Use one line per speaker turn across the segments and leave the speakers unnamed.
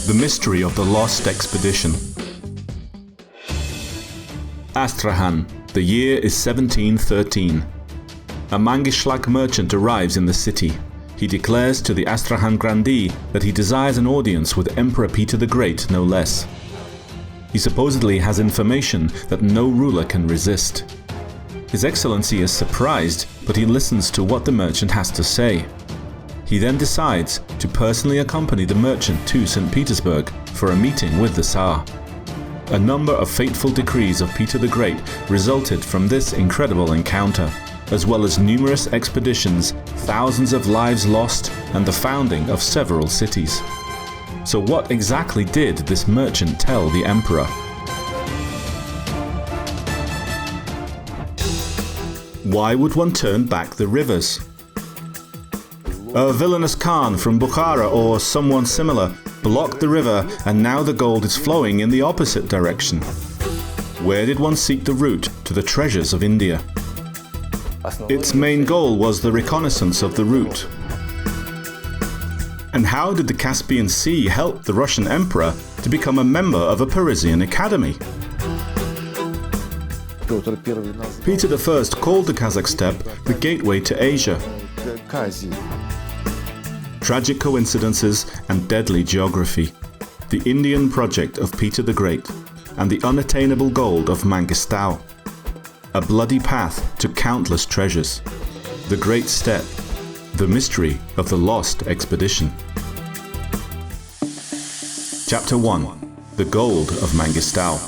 The mystery of the lost expedition. Astrakhan. The year is 1713. A Mangystau merchant arrives in the city. He declares to the Astrakhan grandee that he desires an audience with Emperor Peter the Great, no less. He supposedly has information that no ruler can resist. His Excellency is surprised, but he listens to what the merchant has to say. He then decides to personally accompany the merchant to St. Petersburg for a meeting with the Tsar. A number of fateful decrees of Peter the Great resulted from this incredible encounter, as well as numerous expeditions, thousands of lives lost, and the founding of several cities. So what exactly did this merchant tell the emperor? Why would one turn back the rivers? A villainous Khan from Bukhara or someone similar blocked the river, and now the gold is flowing in the opposite direction. Where did one seek the route to the treasures of India? Its main goal was the reconnaissance of the route. And how did the Caspian Sea help the Russian emperor to become a member of a Parisian academy? Peter I called the Kazakh steppe the gateway to Asia. Tragic coincidences and deadly geography. The Indian project of Peter the Great and the unattainable gold of Mangystau. A bloody path to countless treasures. The Great Steppe. The mystery of the lost expedition. Chapter 1. The Gold of Mangystau.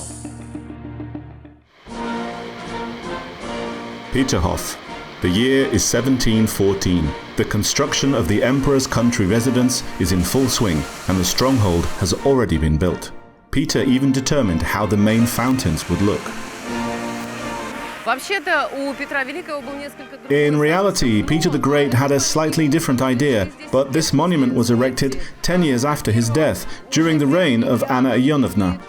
Peterhof. The year is 1714. The construction of the emperor's country residence is in full swing, and the stronghold has already been built. Peter even determined how the main fountains would look. In reality, Peter the Great had a slightly different idea, but this monument was erected 10 years after his death, during the reign of Anna Ionovna.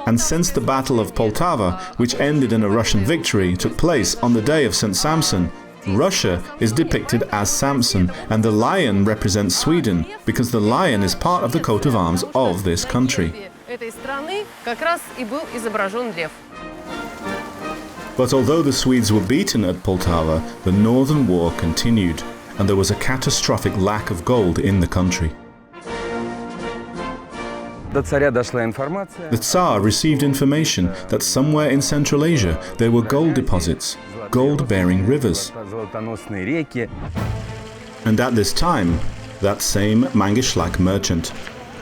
And since the Battle of Poltava, which ended in a Russian victory, took place on the day of St. Samson, Russia is depicted as Samson, and the lion represents Sweden, because the lion is part of the coat of arms of this country. But although the Swedes were beaten at Poltava, the Northern War continued, and there was a catastrophic lack of gold in the country. The Tsar received information that somewhere in Central Asia there were gold deposits, gold-bearing rivers. And at this time, that same Mangystau merchant,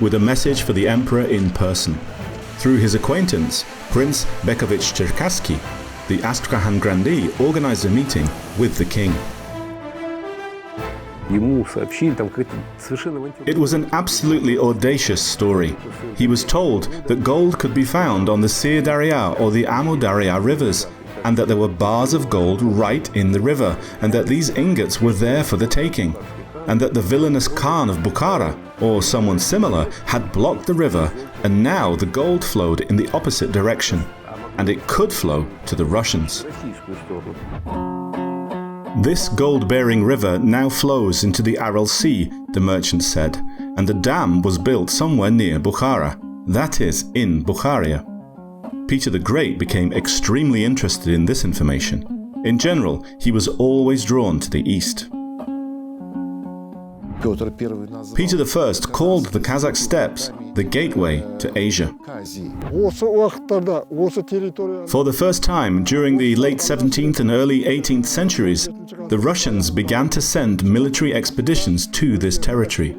with a message for the emperor in person. Through his acquaintance, Prince Bekovich Cherkassky, the Astrakhan grandee organized a meeting with the king. It was an absolutely audacious story. He was told that gold could be found on the Sir Darya or the Amu Darya rivers, and that there were bars of gold right in the river, and that these ingots were there for the taking, and that the villainous Khan of Bukhara, or someone similar, had blocked the river, and now the gold flowed in the opposite direction, and it could flow to the Russians. This gold-bearing river now flows into the Aral Sea, the merchant said, and a dam was built somewhere near Bukhara, that is, in Bukharia. Peter the Great became extremely interested in this information. In general, he was always drawn to the east. Peter I called the Kazakh steppes the gateway to Asia. For the first time during the late 17th and early 18th centuries, the Russians began to send military expeditions to this territory.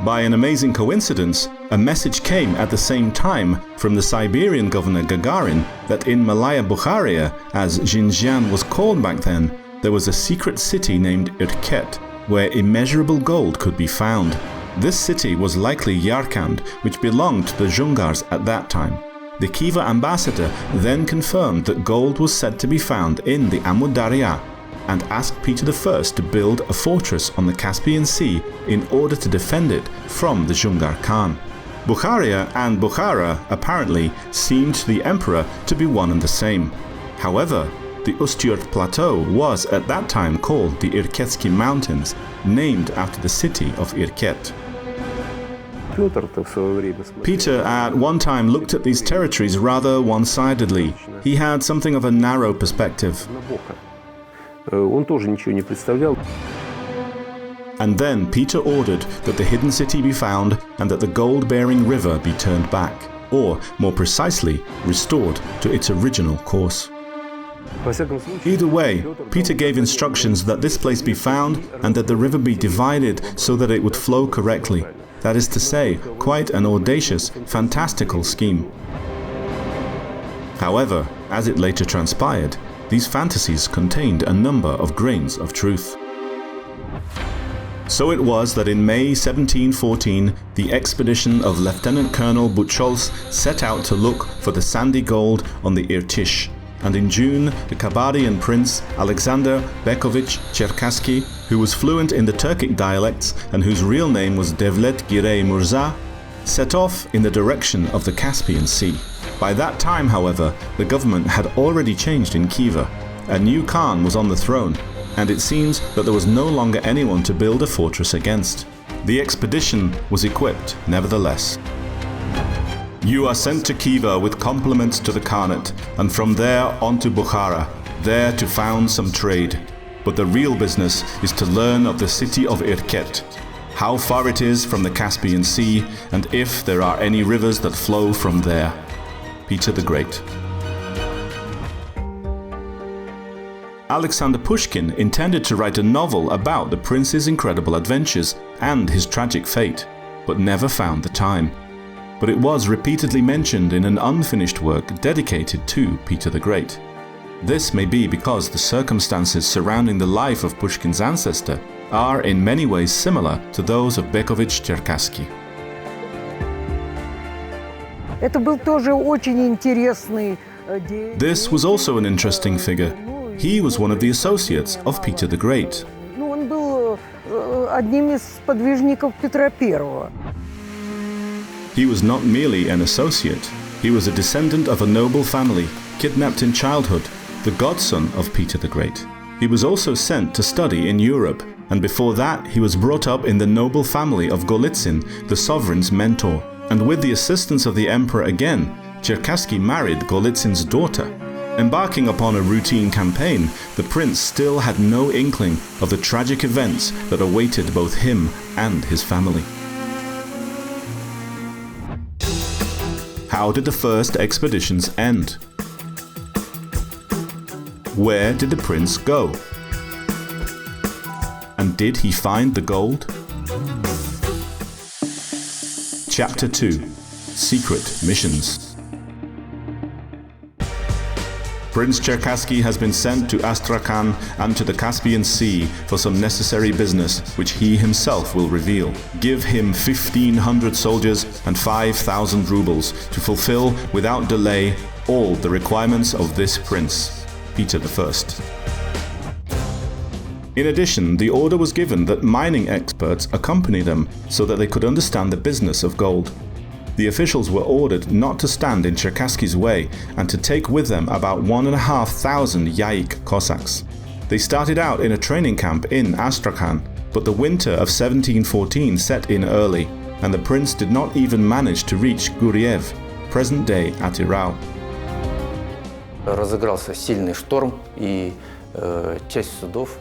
By an amazing coincidence, a message came at the same time from the Siberian governor Gagarin that in Malaya Bukharia, as Xinjiang was called back then, there was a secret city named Irket, where immeasurable gold could be found. This city was likely Yarkand, which belonged to the Dzungars at that time. The Khiva ambassador then confirmed that gold was said to be found in the Amu Darya, and asked Peter I to build a fortress on the Caspian Sea in order to defend it from the Dzungar Khan. Bukharia and Bukhara apparently seemed to the emperor to be one and the same. However, the Ustyurt Plateau was at that time called the Irkutsk Mountains, named after the city of Irkut. Peter at one time looked at these territories rather one-sidedly. He had something of a narrow perspective. And then Peter ordered that the hidden city be found and that the gold-bearing river be turned back, or, more precisely, restored to its original course. Either way, Peter gave instructions that this place be found and that the river be divided so that it would flow correctly. That is to say, quite an audacious, fantastical scheme. However, as it later transpired, these fantasies contained a number of grains of truth. So it was that in May 1714, the expedition of Lieutenant Colonel Buchholz set out to look for the sandy gold on the Irtysh, and in June, the Kabylian prince Alexander Bekovich Cherkassky, who was fluent in the Turkic dialects and whose real name was Devlet Girey Murza, set off in the direction of the Caspian Sea. By that time, however, the government had already changed in Khiva. A new Khan was on the throne, and it seems that there was no longer anyone to build a fortress against. The expedition was equipped, nevertheless. You are sent to Khiva with compliments to the Khanate, and from there on to Bukhara, there to found some trade. But the real business is to learn of the city of Irkut, how far it is from the Caspian Sea, and if there are any rivers that flow from there. Peter the Great. Alexander Pushkin intended to write a novel about the prince's incredible adventures and his tragic fate, but never found the time. But it was repeatedly mentioned in an unfinished work dedicated to Peter the Great. This may be because the circumstances surrounding the life of Pushkin's ancestor are in many ways similar to those of Bekovich Cherkassky. This was also an interesting figure. He was one of the associates of Peter the Great. He was not merely an associate. He was a descendant of a noble family, kidnapped in childhood, the godson of Peter the Great. He was also sent to study in Europe, and before that he was brought up in the noble family of Golitsyn, the sovereign's mentor. And with the assistance of the emperor again, Cherkassky married Golitsyn's daughter. Embarking upon a routine campaign, the prince still had no inkling of the tragic events that awaited both him and his family. How did the first expeditions end? Where did the prince go? And did he find the gold? Chapter 2: Secret Missions. Prince Cherkassky has been sent to Astrakhan and to the Caspian Sea for some necessary business, which he himself will reveal. Give him 1,500 soldiers and 5,000 rubles to fulfill without delay all the requirements of this prince, Peter I. In addition, the order was given that mining experts accompany them so that they could understand the business of gold. The officials were ordered not to stand in Cherkassky's way and to take with them about 1,500 Yaik Cossacks. They started out in a training camp in Astrakhan, but the winter of 1714 set in early, and the prince did not even manage to reach Guriev, present-day Atirau.
Разыгрался сильный шторм, и часть судов.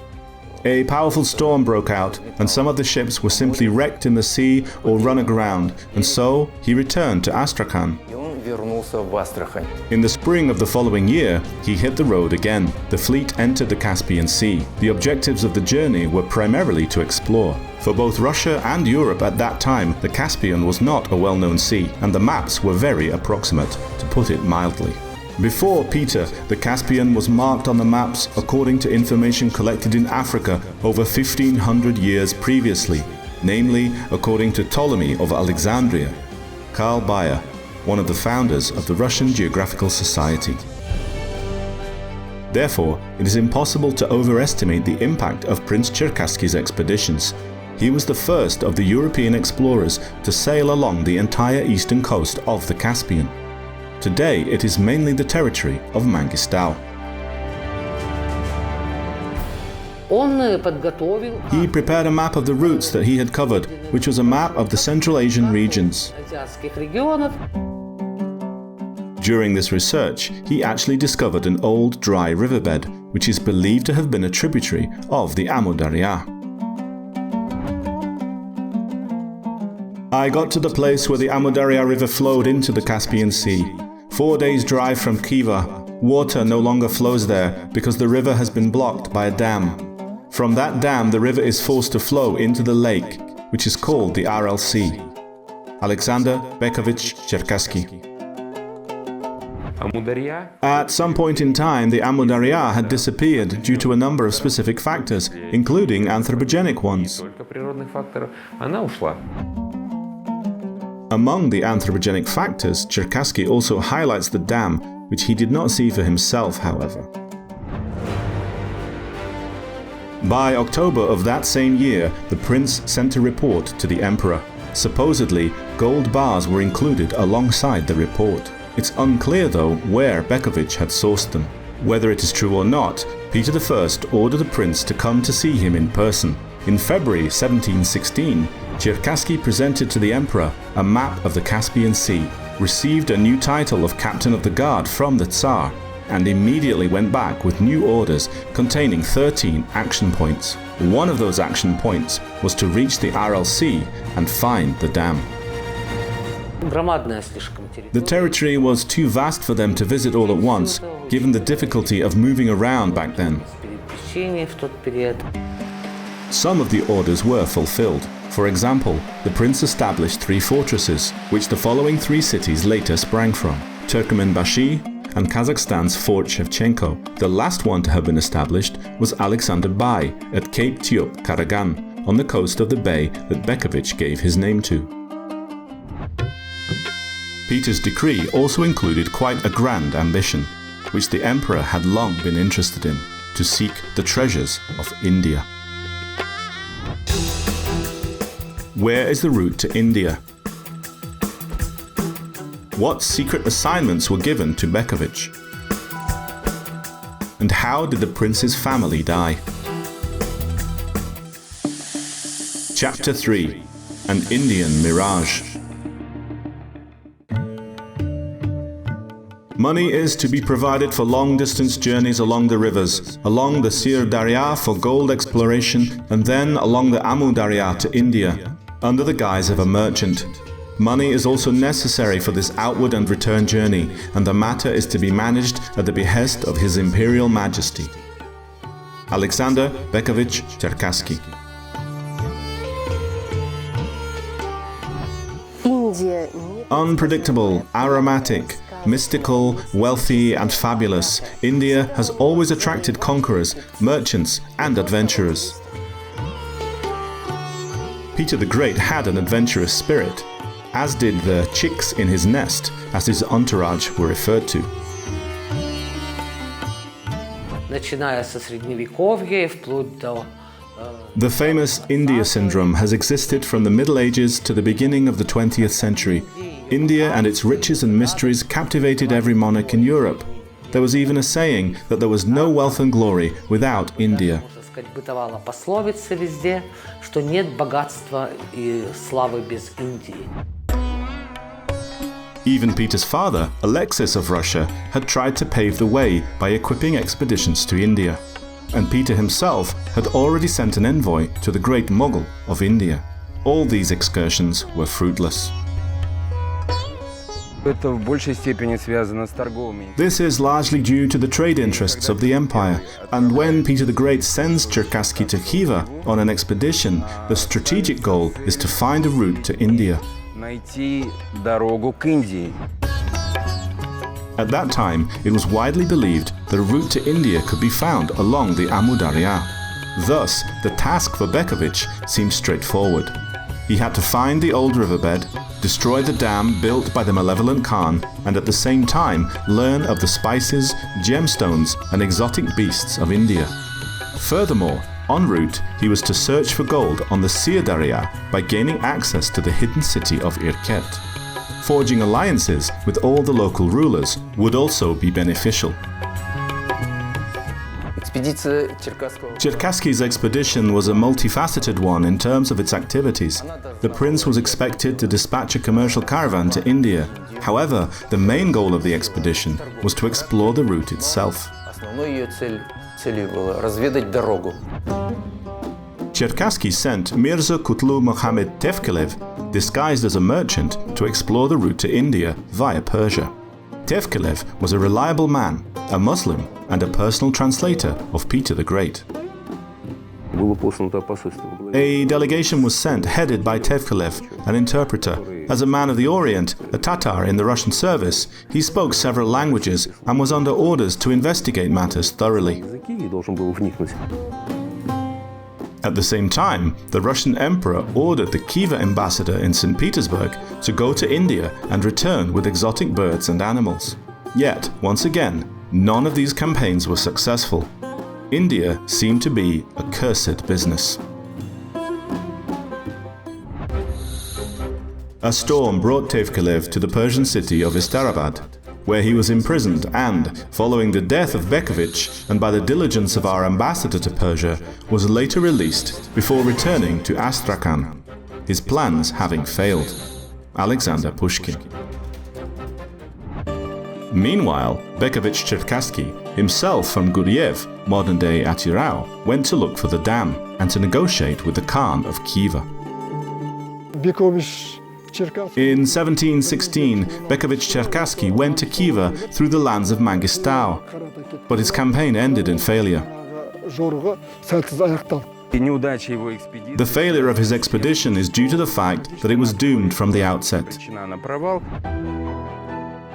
A powerful storm broke out, and some of the ships were simply wrecked in the sea or run aground, and so he returned to Astrakhan. In the spring of the following year, he hit the road again. The fleet entered the Caspian Sea. The objectives of the journey were primarily to explore. For both Russia and Europe at that time, the Caspian was not a well-known sea, and the maps were very approximate, to put it mildly. Before Peter, the Caspian was marked on the maps according to information collected in Africa over 1,500 years previously, namely according to Ptolemy of Alexandria, Karl Bayer, one of the founders of the Russian Geographical Society. Therefore, it is impossible to overestimate the impact of Prince Cherkassky's expeditions. He was the first of the European explorers to sail along the entire eastern coast of the Caspian. Today it is mainly the territory of Mangystau. He prepared a map of the routes that he had covered, which was a map of the Central Asian regions. During this research, he actually discovered an old dry riverbed, which is believed to have been a tributary of the Amu Darya. I got to the place where the Amu Darya river flowed into the Caspian Sea. 4 days' drive from Khiva. Water no longer flows there because the river has been blocked by a dam. From that dam, the river is forced to flow into the lake, which is called the Aral Sea. Alexander Bekovich Cherkassky. At some point in time, the Amu Darya had disappeared due to a number of specific factors, including anthropogenic ones. Among the anthropogenic factors, Cherkassky also highlights the dam, which he did not see for himself, however. By October of that same year, the prince sent a report to the emperor. Supposedly, gold bars were included alongside the report. It's unclear, though, where Bekovich had sourced them. Whether it is true or not, Peter I ordered the prince to come to see him in person. In February 1716, Cherkassky presented to the emperor a map of the Caspian Sea, received a new title of Captain of the Guard from the Tsar, and immediately went back with new orders containing 13 action points. One of those action points was to reach the Aral Sea and find the dam. The territory was too vast for them to visit all at once, given the difficulty of moving around back then. Some of the orders were fulfilled. For example, the prince established 3 fortresses, which the following 3 cities later sprang from: Turkmenbashi and Kazakhstan's Fort Shevchenko. The last one to have been established was Alexander Bay at Cape Tiop Karagan, on the coast of the bay that Bekovich gave his name to. Peter's decree also included quite a grand ambition, which the emperor had long been interested in: to seek the treasures of India. Where is the route to India? What secret assignments were given to Bekovich? And how did the prince's family die? Chapter 3: An Indian Mirage. Money is to be provided for long-distance journeys along the rivers, along the Sir Darya for gold exploration, and then along the Amu Darya to India, under the guise of a merchant. Money is also necessary for this outward and return journey, and the matter is to be managed at the behest of His Imperial Majesty. Alexander Bekovich Cherkassky. Unpredictable, aromatic, mystical, wealthy and fabulous, India has always attracted conquerors, merchants and adventurers. Peter the Great had an adventurous spirit, as did the chicks in his nest, as his entourage were referred to. The famous India syndrome has existed from the Middle Ages to the beginning of the 20th century. India and its riches and mysteries captivated every monarch in Europe. There was even a saying that there was no wealth and glory without India. Even Peter's father, Alexis of Russia, had tried to pave the way by equipping expeditions to India. And Peter himself had already sent an envoy to the great Mughal of India. All these excursions were fruitless. This is largely due to the trade interests of the empire, and when Peter the Great sends Cherkassky to Khiva on an expedition, the strategic goal is to find a route to India. At that time, it was widely believed that a route to India could be found along the Amu Darya. Thus, the task for Bekovich seemed straightforward. He had to find the old riverbed, destroy the dam built by the malevolent Khan, and at the same time learn of the spices, gemstones, and exotic beasts of India. Furthermore, En route, he was to search for gold on the Sir by gaining access to the hidden city of Irket. Forging alliances with all the local rulers would also be beneficial. Cherkassky's expedition was a multifaceted one in terms of its activities. The prince was expected to dispatch a commercial caravan to India. However, the main goal of the expedition was to explore the route itself. Cherkassky sent Mirza Kutlu Mohammed Tevkelev, disguised as a merchant, to explore the route to India via Persia. Tevkelev was a reliable man, a Muslim, and a personal translator of Peter the Great. A delegation was sent headed by Tevkelev, an interpreter. As a man of the Orient, a Tatar in the Russian service, he spoke several languages and was under orders to investigate matters thoroughly. At the same time, the Russian emperor ordered the Khiva ambassador in St. Petersburg to go to India and return with exotic birds and animals. Yet, once again, none of these campaigns were successful. India seemed to be a cursed business. A storm brought Tevkelev to the Persian city of Istarabad, where he was imprisoned and, following the death of Bekovich and by the diligence of our ambassador to Persia, was later released before returning to Astrakhan, his plans having failed. Alexander Pushkin. Meanwhile, Bekovich Cherkassky, himself from Guryev, modern-day Atirau, went to look for the dam and to negotiate with the Khan of Khiva. In 1716, Bekovich Cherkassky went to Khiva through the lands of Mangystau, but his campaign ended in failure. The failure of his expedition is due to the fact that it was doomed from the outset.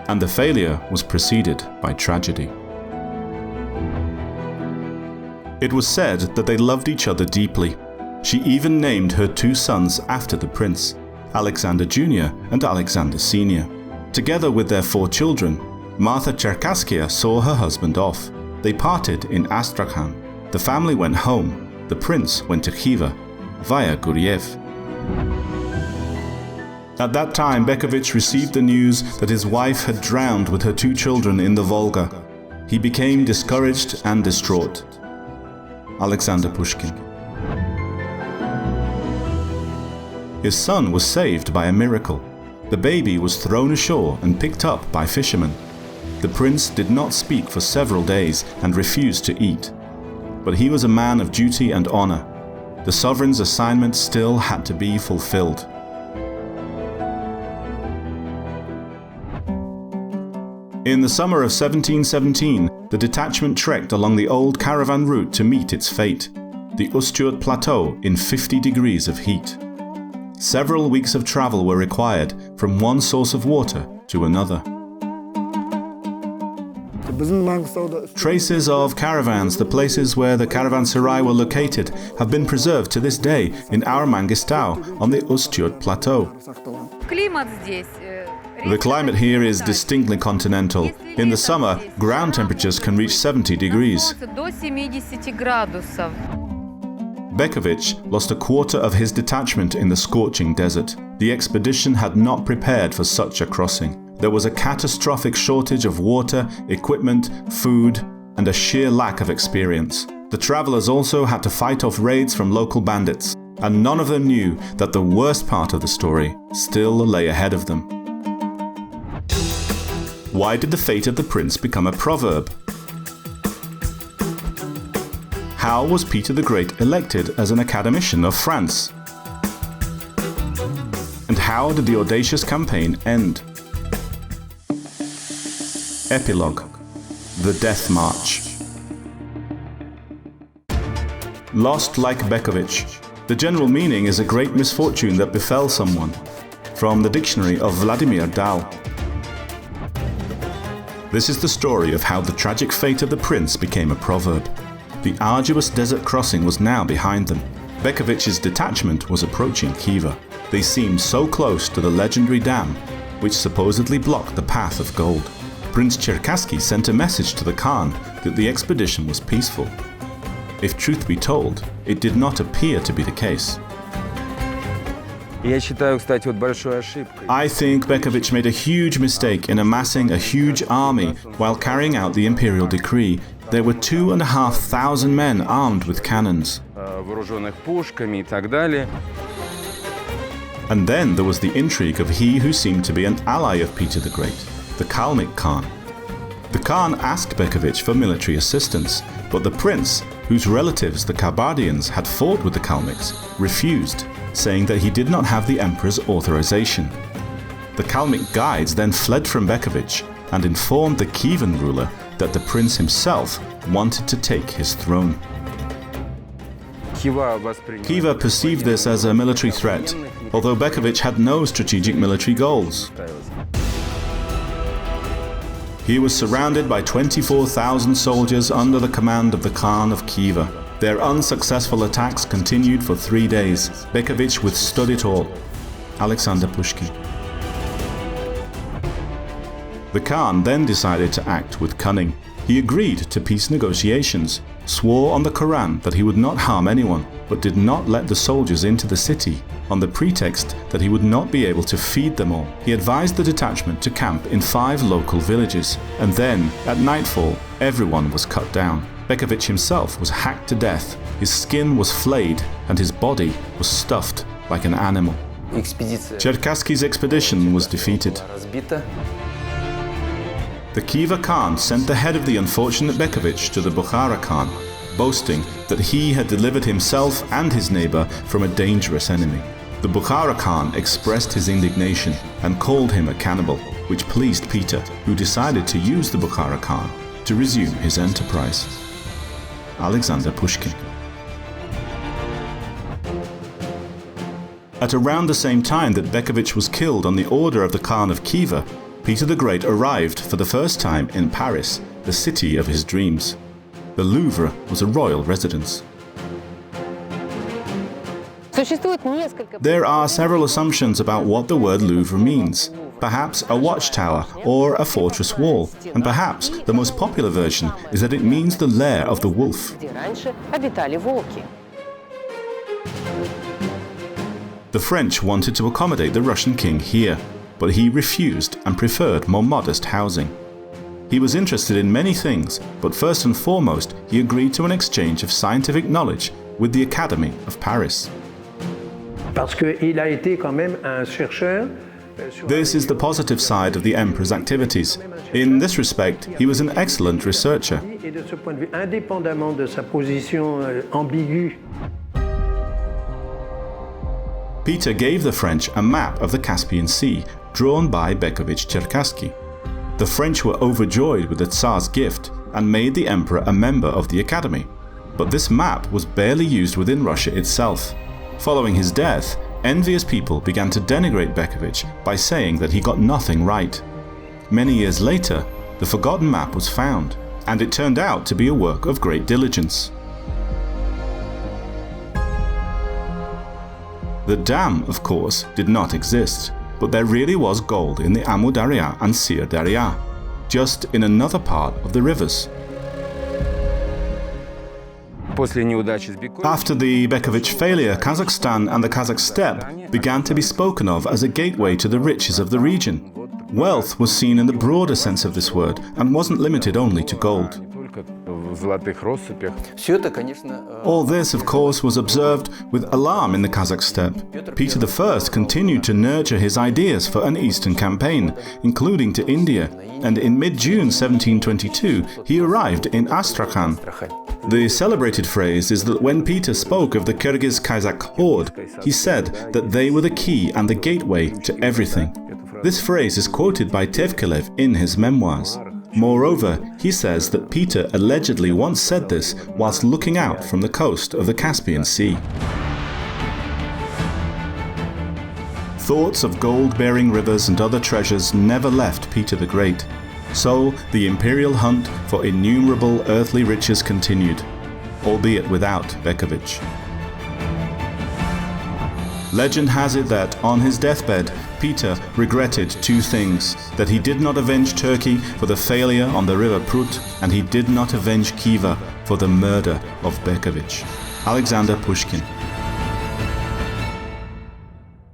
And the failure was preceded by tragedy. It was said that they loved each other deeply. She even named her two sons after the prince, Alexander Jr. and Alexander Sr. Together with their 4 children, Martha Cherkasskaya saw her husband off. They parted in Astrakhan. The family went home. The prince went to Khiva via Guryev. At that time, Bekovich received the news that his wife had drowned with her 2 children in the Volga. He became discouraged and distraught. Alexander Pushkin. His son was saved by a miracle. The baby was thrown ashore and picked up by fishermen. The prince did not speak for several days and refused to eat. But he was a man of duty and honor. The sovereign's assignment still had to be fulfilled. In the summer of 1717, the detachment trekked along the old caravan route to meet its fate, the Ustyurt Plateau in 50 degrees of heat. Several weeks of travel were required from one source of water to another. Traces of caravans, the places where the caravanserai were located, have been preserved to this day in our Mangystau on the Ustyurt Plateau. The climate here is distinctly continental. In the summer, ground temperatures can reach 70 degrees. Bekovich lost a quarter of his detachment in the scorching desert. The expedition had not prepared for such a crossing. There was a catastrophic shortage of water, equipment, food, and a sheer lack of experience. The travelers also had to fight off raids from local bandits, and none of them knew that the worst part of the story still lay ahead of them. Why did the fate of the prince become a proverb? How was Peter the Great elected as an academician of France? And how did the audacious campaign end? Epilogue: The Death March. Lost like Bekovich. The general meaning is a great misfortune that befell someone. From the dictionary of Vladimir Dal. This is the story of how the tragic fate of the prince became a proverb. The arduous desert crossing was now behind them. Bekovich's detachment was approaching Khiva. They seemed so close to the legendary dam, which supposedly blocked the path of gold. Prince Cherkassky sent a message to the Khan that the expedition was peaceful. If truth be told, it did not appear to be the case.
Я считаю, кстати, вот большой ошибкой.
I think Bekovich made a huge mistake in amassing a huge army while carrying out the imperial decree. There were 2,500 men armed with cannons.
Вооруженных пушками и так далее.
And then there was the intrigue of he who seemed to be an ally of Peter the Great, the Kalmyk Khan. The Khan asked Bekovich for military assistance, but the prince, whose relatives, the Kabardians, had fought with the Kalmyks, refused, saying that he did not have the emperor's authorization. The Kalmyk guides then fled from Bekovich and informed the Kievan ruler that the prince himself wanted to take his throne. Khiva perceived this as a military threat, although Bekovich had no strategic military goals. He was surrounded by 24,000 soldiers under the command of the Khan of Khiva. Their unsuccessful attacks continued for 3 days. Bekovich withstood it all. Alexander Pushkin. The Khan then decided to act with cunning. He agreed to peace negotiations, swore on the Quran that he would not harm anyone, but did not let the soldiers into the city, on the pretext that he would not be able to feed them all. He advised the detachment to camp in 5 local villages, and then, at nightfall, everyone was cut down. Bekovich himself was hacked to death, his skin was flayed, and his body was stuffed like an animal. Cherkassky's expedition was defeated. The Khiva Khan sent the head of the unfortunate Bekovich to the Bukhara Khan, boasting that he had delivered himself and his neighbor from a dangerous enemy. The Bukhara Khan expressed his indignation and called him a cannibal, which pleased Peter, who decided to use the Bukhara Khan to resume his enterprise. Alexander Pushkin. At around the same time that Bekovich was killed on the order of the Khan of Khiva, Peter the Great arrived for the first time in Paris, the city of his dreams. The Louvre was a royal residence. There are several assumptions about what the word Louvre means. Perhaps a watchtower or a fortress wall, and perhaps the most popular version is that it means the lair of the wolf. The French wanted to accommodate the Russian king here, but he refused and preferred more modest housing. He was interested in many things, but first and foremost he agreed to an exchange of scientific knowledge with the Academy of Paris. This is the positive side of the emperor's activities. In this respect, he was an excellent researcher. Peter gave the French a map of the Caspian Sea, drawn by Bekovich-Cherkassky. The French were overjoyed with the Tsar's gift and made the emperor a member of the Academy. But this map was barely used within Russia itself. Following his death, envious people began to denigrate Bekovich by saying that he got nothing right. Many years later, the forgotten map was found, and it turned out to be a work of great diligence. The dam, of course, did not exist, but there really was gold in the Amu Darya and Sir Darya, just in another part of the rivers. After the Bekovich failure, Kazakhstan and the Kazakh steppe began to be spoken of as a gateway to the riches of the region. Wealth was seen in the broader sense of this word and wasn't limited only to gold. All this, of course, was observed with alarm in the Kazakh steppe. Peter I continued to nurture his ideas for an eastern campaign, including to India, and in mid-June 1722 he arrived in Astrakhan. The celebrated phrase is that when Peter spoke of the Kyrgyz-Kazakh horde, he said that they were the key and the gateway to everything. This phrase is quoted by Tevkelev in his memoirs. Moreover, he says that Peter allegedly once said this whilst looking out from the coast of the Caspian Sea. Thoughts of gold-bearing rivers and other treasures never left Peter the Great. So the imperial hunt for innumerable earthly riches continued, albeit without Bekovich. Legend has it that on his deathbed, Peter regretted 2 things: that he did not avenge Turkey for the failure on the river Prut, and he did not avenge Khiva for the murder of Berkovich. Alexander Pushkin.